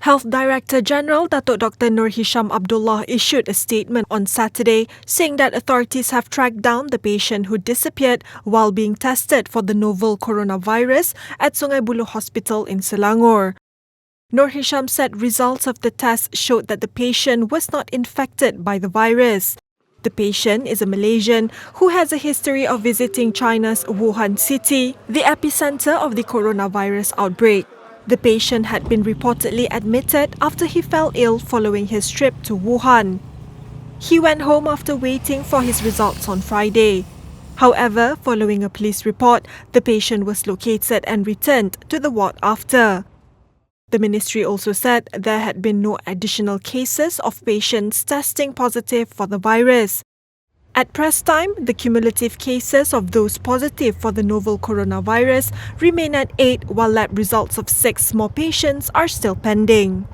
Health Director General Datuk Dr. Nur Hisham Abdullah issued a statement on Saturday saying that authorities have tracked down the patient who disappeared while being tested for the novel coronavirus at Sungai Buloh Hospital in Selangor. Nur Hisham said results of the test showed that the patient was not infected by the virus. The patient is a Malaysian who has a history of visiting China's Wuhan city, the epicenter of the coronavirus outbreak. The patient had been reportedly admitted after he fell ill following his trip to Wuhan. He went home after waiting for his results on Friday. However, following a police report, the patient was located and returned to the ward after. The ministry also said there had been no additional cases of patients testing positive for the virus. At press time, the cumulative cases of those positive for the novel coronavirus remain at 8, while lab results of 6 more patients are still pending.